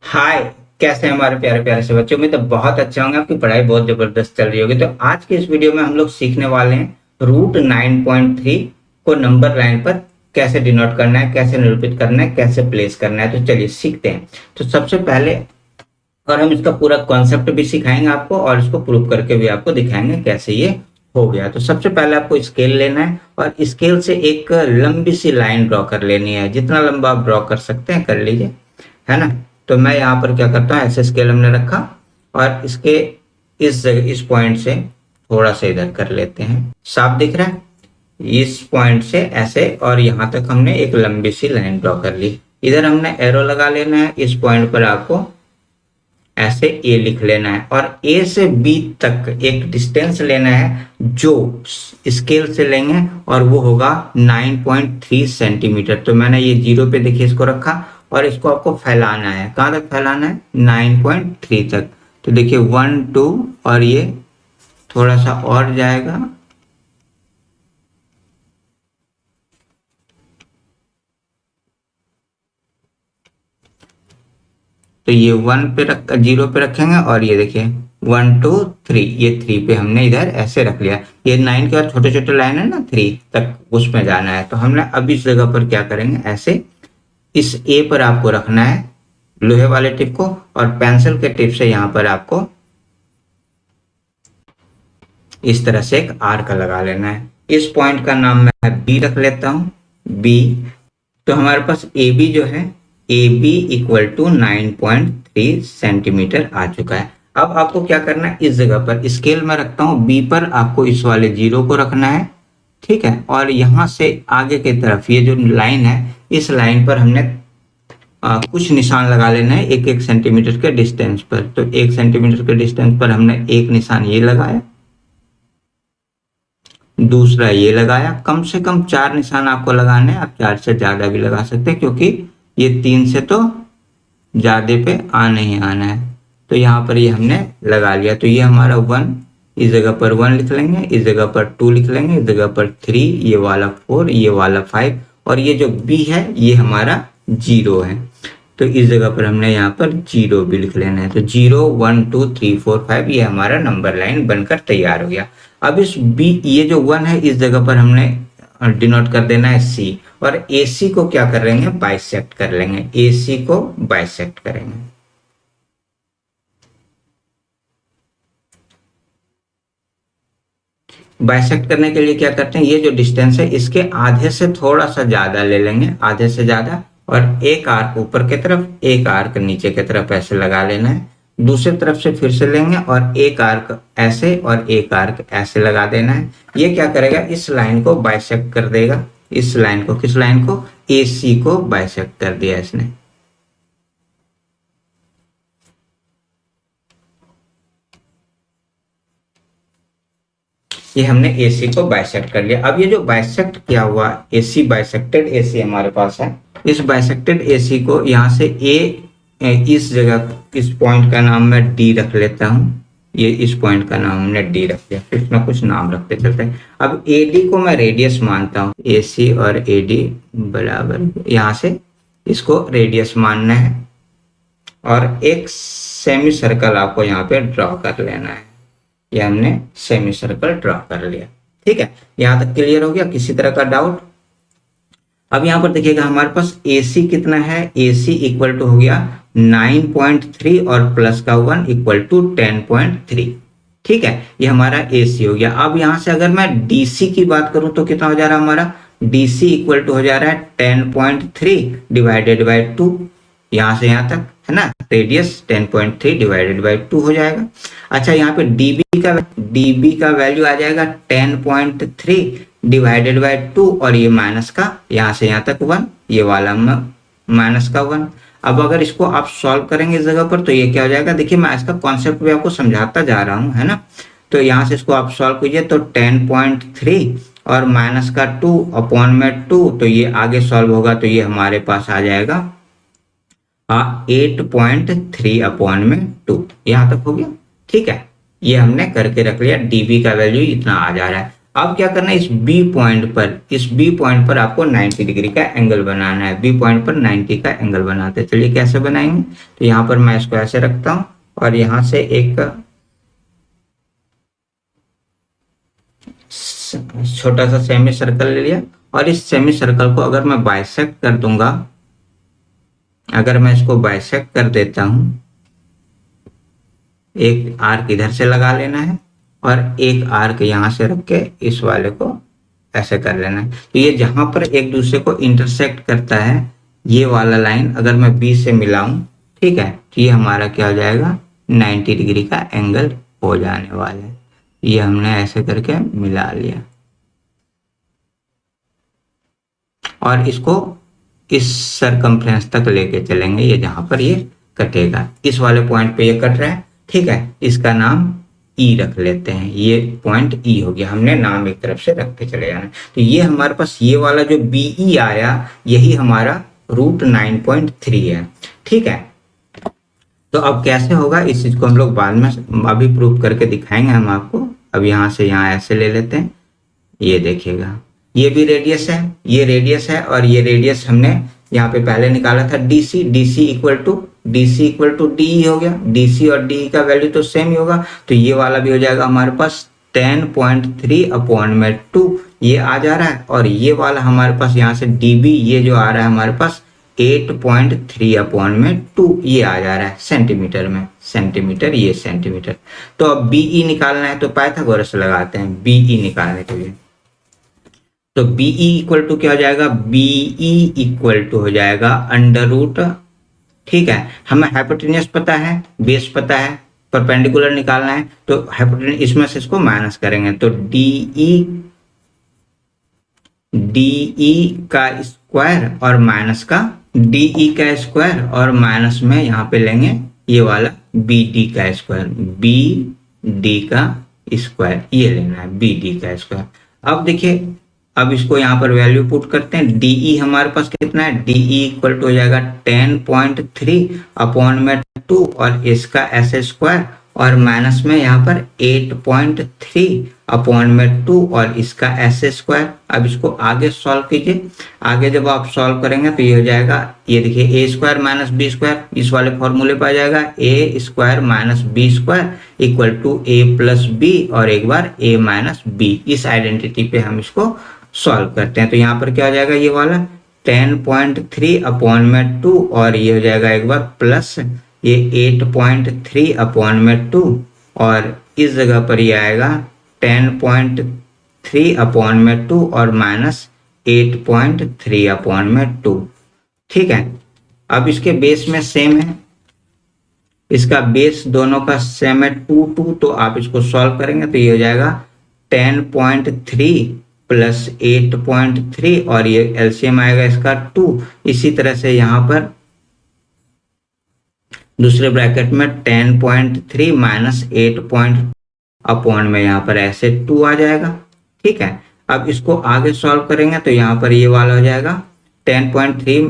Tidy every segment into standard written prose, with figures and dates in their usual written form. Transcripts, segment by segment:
हाय। कैसे हैं हमारे प्यारे प्यारे से बच्चों में तो बहुत अच्छे होंगे। आपकी पढ़ाई बहुत जबरदस्त चल रही होगी। तो आज के इस वीडियो में हम लोग सीखने वाले हैं रूट 9.3 को नंबर लाइन पर कैसे डिनोट करना है, कैसे निरूपित करना है, कैसे प्लेस करना है। तो चलिए सीखते हैं। तो सबसे पहले और हम इसका पूरा कॉन्सेप्ट भी सिखाएंगे आपको और इसको प्रूव करके भी आपको दिखाएंगे कैसे ये हो गया। तो सबसे पहले आपको स्केल लेना है और स्केल से एक लंबी सी लाइन ड्रॉ कर लेनी है। जितना लंबा आप ड्रॉ कर सकते हैं कर लीजिए, है ना। तो मैं यहाँ पर क्या करता हूँ, ऐसे स्केल हमने रखा और इसके इस जगह इस पॉइंट से थोड़ा सा इधर कर लेते हैं। साफ दिख रहा है? इस पॉइंट से ऐसे और यहाँ तक हमने एक लंबी सी लाइन ड्रॉ कर ली। इधर हमने एरो लगा लेना है। इस पॉइंट पर आपको ऐसे ए लिख लेना है और ए से बी तक एक डिस्टेंस लेना है जो स्केल से लेंगे और वो होगा 9.3 सेंटीमीटर। तो मैंने ये जीरो पे देखिए इसको रखा और इसको आपको फैलाना है। कहाँ तक फैलाना है? 9.3 तक। तो देखिए 1 2 और ये थोड़ा सा और जाएगा। तो ये 1 पे रख 0 पे रखेंगे और ये देखिए 1 2 3, ये 3 पे हमने इधर ऐसे रख लिया। ये 9 के बाद छोटे छोटे लाइन है ना, 3 तक उसमें जाना है। तो हमने अब इस जगह पर क्या करेंगे, ऐसे इस ए पर आपको रखना है लोहे वाले टिप को और पेंसिल के टिप से यहाँ पर आपको इस तरह से एक आर्क लगा लेना है। इस पॉइंट का नाम मैं बी रख लेता हूँ, बी। तो हमारे पास ए बी जो है, A B equal to 9.3 centimetre आ चुका है। अब आपको क्या करना है, इस जगह पर स्केल में रखता हूँ बी पर, आपको इस वाले जीरो को रखना है, ठीक है। और यहाँ से आगे की तरफ ये जो लाइन है, इस लाइन पर हमने कुछ निशान लगा लेना है एक एक सेंटीमीटर के डिस्टेंस पर। तो 1 सेंटीमीटर के डिस्टेंस पर हमने एक निशान ये लगाया, दूसरा ये लगाया। कम से कम 4 निशान आपको लगाने हैं। आप 4 से ज्यादा भी लगा सकते हैं क्योंकि ये 3 से तो ज्यादा पे आना ही आना है। तो यहाँ पर ये हमने लगा लिया। तो ये हमारा 1, इस जगह पर 1 लिख लेंगे, इस जगह पर 2 लिख लेंगे, इस जगह पर 3, ये वाला 4, ये वाला 5 और ये जो बी है ये हमारा 0 है। तो इस जगह पर हमने यहाँ पर 0 भी लिख लेना है। तो 0 1 2 3 4 5 ये हमारा नंबर लाइन बनकर तैयार हो गया। अब इस बी, ये जो 1 है इस जगह पर हमने डिनोट कर देना है सी और ए सी को क्या करेंगे, बाइसेक्ट कर लेंगे। ए सी को बाइसेक्ट करेंगे। बाइसेक्ट करने के लिए क्या करते हैं, ये जो डिस्टेंस है इसके आधे से थोड़ा सा ज्यादा ले लेंगे, आधे से ज्यादा, और एक आर्क ऊपर की तरफ एक आर्क नीचे की तरफ ऐसे लगा लेना है। दूसरी तरफ से फिर से लेंगे और एक आर्क ऐसे और एक आर्क ऐसे लगा देना है। ये क्या करेगा, इस लाइन को बाइसेक्ट कर देगा। इस लाइन को, किस लाइन को? ए सी को बाइसेक्ट कर दिया इसने। ये हमने AC को बाइसेक्ट कर लिया। अब ये जो बाइसेक्ट किया हुआ AC, बाइसेक्टेड AC हमारे पास है। इस बाइसेक्टेड AC को यहाँ से इस जगह, इस पॉइंट का नाम मैं D रख लेता हूँ। ये इस पॉइंट का नाम हमने D रख लिया, कुछ ना कुछ नाम रखते चलते हैं। अब AD को मैं रेडियस मानता हूँ। AC और AD बराबर, यहाँ से इसको रेडियस मानना है और एक सेमी सर्कल आपको यहाँ पे ड्रॉ कर लेना है। ये हमने सेमी सर्कल ड्रॉ कर लिया, ठीक है। यहां तक क्लियर हो गया? किसी तरह का डाउट? अब यहां पर देखिएगा हमारे पास AC कितना है, AC इक्वल टू हो गया 9.3 और प्लस का 1 इक्वल टू 10.3, ठीक है। ये हमारा AC हो गया। अब यहां से अगर मैं DC की बात करूं तो कितना हो जा रहा है हमारा, DC इक्वल टू हो जा रहा है 10.3 डिवाइडेड बाई 2, यहां से यहां तक, है ना। रेडियस 10.3 डिवाइडेड बाई 2 हो जाएगा। अच्छा, यहाँ पे dB का वैल्यू आ जाएगा 10.3 डिवाइडेड बाई 2 और ये माइनस का यहाँ से यहाँ तक 1, ये वाला माइनस का 1। अब अगर इसको आप सॉल्व करेंगे इस जगह पर तो ये क्या हो जाएगा, देखिए मैं इसका कॉन्सेप्ट भी आपको समझाता जा रहा हूँ, है ना। तो यहाँ से इसको आप सॉल्व कीजिए तो 10.3 और माइनस का 2 अपॉन में 2, तो ये आगे सॉल्व होगा तो ये हमारे पास आ जाएगा 8.3 अपॉन में 2। यहाँ तक हो गया, ठीक है। ये हमने करके रख लिया, dB का वैल्यू इतना आ जा रहा है। अब क्या करना है, इस बी पॉइंट पर आपको 90 डिग्री का एंगल बनाना है। बी पॉइंट पर 90 का एंगल बनाते हैं। चलिए कैसे बनाएंगे, तो यहाँ पर मैं इसको ऐसे रखता हूँ और यहाँ से एक छोटा सा सेमी सर्कल ले लिया और इस सेमी सर्कल को अगर मैं बाइसेक्ट कर दूंगा, अगर मैं इसको बाइसेक्ट कर देता हूं, एक आर्क इधर से लगा लेना है और एक आर्क यहां से रख के इस वाले को ऐसे कर लेना है। तो ये जहां पर एक दूसरे को इंटरसेक्ट करता है, ये वाला लाइन अगर मैं बी से मिलाऊं, ठीक है, तो ये हमारा क्या हो जाएगा, 90 डिग्री का एंगल हो जाने वाला है। ये हमने ऐसे करके मिला लिया और इसको इस सरकमफ्रेंस तक लेके चलेंगे, ये जहां पर ये कटेगा, इस वाले पॉइंट पे ये कट रहा है, ठीक है, इसका नाम ई रख लेते हैं। ये पॉइंट ई हो गया, हमने नाम एक तरफ से रखते चले जाना। तो ये हमारे पास ये वाला जो बीई आया, यही हमारा रूट 9.3 है, ठीक है। तो अब कैसे होगा इस चीज को हम लोग बाद में अभी प्रूव करके दिखाएंगे हम आपको। अब यहाँ से यहाँ ऐसे ले लेते हैं, ये देखिएगा, ये भी रेडियस है, ये रेडियस है और ये रेडियस हमने यहाँ पे पहले निकाला था DC, DC equal to D हो गया, डीसी और डी का वैल्यू तो सेम ही होगा। तो ये वाला भी हो जाएगा हमारे पास 10.3/2 ये आ जा रहा है और ये वाला हमारे पास यहाँ से डीबी ये जो आ रहा है हमारे पास 8.3/2 ये आ जा रहा है सेंटीमीटर में, सेंटीमीटर ये सेंटीमीटर। तो अब बीई निकालना है तो पाइथागोरस लगाते हैं बीई निकालने के लिए। तो बीई इक्वल टू क्या हो जाएगा, बीई इक्वल टू हो जाएगा अंडर रूट, ठीक है, हमें हाइपोटेन्यूस पता है, बेस पता है, परपेंडिकुलर निकालना है, तो हाइपोटेन्यूस इसमें से इसको माइनस करेंगे तो डीई का स्क्वायर और माइनस का डीई का स्क्वायर और माइनस में यहाँ पे लेंगे ये वाला बी डी का स्क्वायर, बी डी का स्क्वायर ये लेना है, बी डी का स्क्वायर। अब देखिए, अब इसको यहाँ पर वैल्यू पुट करते हैं, डीई हमारे पास कितना है, डीई इक्वल टू हो जाएगा 10.3/2 और इसका एस स्क्वायर और माइनस में यहाँ पर 8.3/2 और इसका एस स्क्वायर। अब इसको आगे सॉल्व कीजिए, आगे जब आप सॉल्व करेंगे तो ये हो जाएगा, ये देखिए a square minus B square इस वाले फॉर्मूले पर आ जाएगा, a square minus B square equal to a plus B और एक बार a माइनस बी। इस आइडेंटिटी पे हम इसको सॉल्व करते हैं। तो यहाँ पर क्या हो जाएगा, ये वाला 10.3/2 और ये हो जाएगा एक बार प्लस ये 8.3/2 और इस जगह पर ये आएगा 10.3/2 और माइनस 8.3/2, ठीक है। अब इसके बेस में सेम है, इसका बेस दोनों का सेम है 2 तो आप इसको सॉल्व करेंगे तो ये हो जाएगा 10.3 प्लस 8.3 और ये एलसीएम आएगा इसका 2। इसी तरह से यहाँ पर दूसरे ब्रैकेट में 10.3 माइनस 8 में यहाँ पर ऐसे 2 आ जाएगा, ठीक है। अब इसको आगे सॉल्व करेंगे तो यहाँ पर ये वाला हो जाएगा 10.3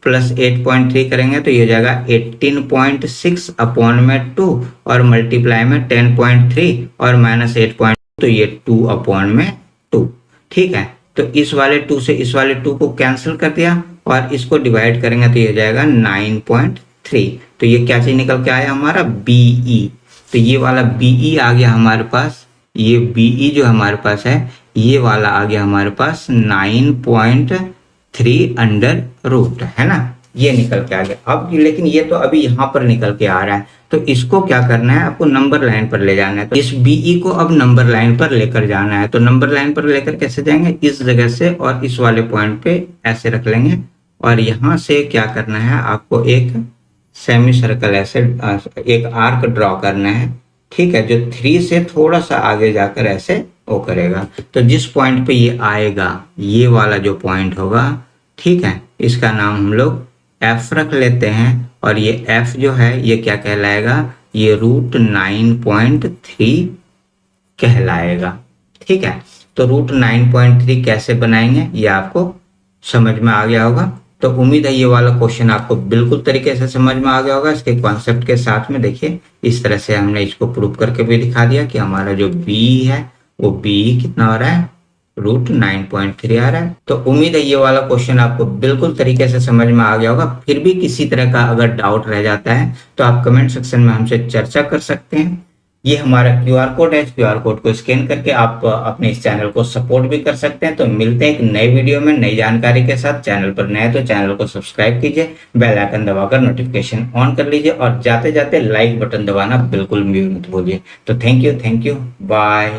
प्लस 8.3 करेंगे तो ये हो जाएगा 18.6/2 और मल्टीप्लाई में 10.3 और माइनस 8. तो ये 2/2, ठीक है। तो इस वाले 2 से इस वाले 2 को कैंसिल कर दिया और इसको डिवाइड करेंगे तो ये हो जाएगा 9.3। तो ये क्या चीज निकल के आया हमारा, बीई। तो ये वाला बीई आ गया हमारे पास, ये बीई जो हमारे पास है ये वाला आ गया हमारे पास 9.3 अंडर रूट, है ना, ये निकल के आ गया। अब लेकिन ये तो अभी यहाँ पर निकल के आ रहा है, तो इसको क्या करना है, आपको नंबर लाइन पर ले जाना है। तो इस बीई को अब नंबर लाइन पर लेकर जाना है। तो नंबर लाइन पर लेकर कैसे जाएंगे, इस जगह से और इस वाले पॉइंट पे ऐसे रख लेंगे और यहाँ से क्या करना है, आपको एक सेमी सर्कल ऐसे एक आर्क ड्रॉ करना है, ठीक है, जो 3 से थोड़ा सा आगे जाकर ऐसे वो करेगा। तो जिस पॉइंट पे ये आएगा, ये वाला जो पॉइंट होगा, ठीक है, इसका नाम हम लोग f रख लेते हैं और ये f जो है ये क्या कहलाएगा, ये रूट 9.3 कहलाएगा, ठीक है। तो रूट 9.3 कैसे बनाएंगे ये आपको समझ में आ गया होगा। तो उम्मीद है ये वाला क्वेश्चन आपको बिल्कुल तरीके से समझ में आ गया होगा। इसके कॉन्सेप्ट के साथ में देखिए, इस तरह से हमने इसको प्रूव करके भी दिखा दिया कि हमारा जो b है वो बी कितना आ रहा है, √9.3 आ रहा है। तो उम्मीद है ये वाला क्वेश्चन आपको बिल्कुल तरीके से समझ में आ गया होगा। फिर भी किसी तरह का अगर डाउट रह जाता है तो आप कमेंट सेक्शन में हमसे चर्चा कर सकते हैं। ये हमारा क्यूआर कोड है, क्यूआर कोड को स्कैन करके आप अपने इस चैनल को सपोर्ट भी कर सकते हैं। तो मिलते हैं एक नई वीडियो में नई जानकारी के साथ। चैनल पर नए तो चैनल को सब्सक्राइब कीजिए, बेल आइकन दबाकर नोटिफिकेशन ऑन कर लीजिए और जाते जाते लाइक बटन दबाना बिल्कुल भी मत भूलिए। तो थैंक यू, बाय।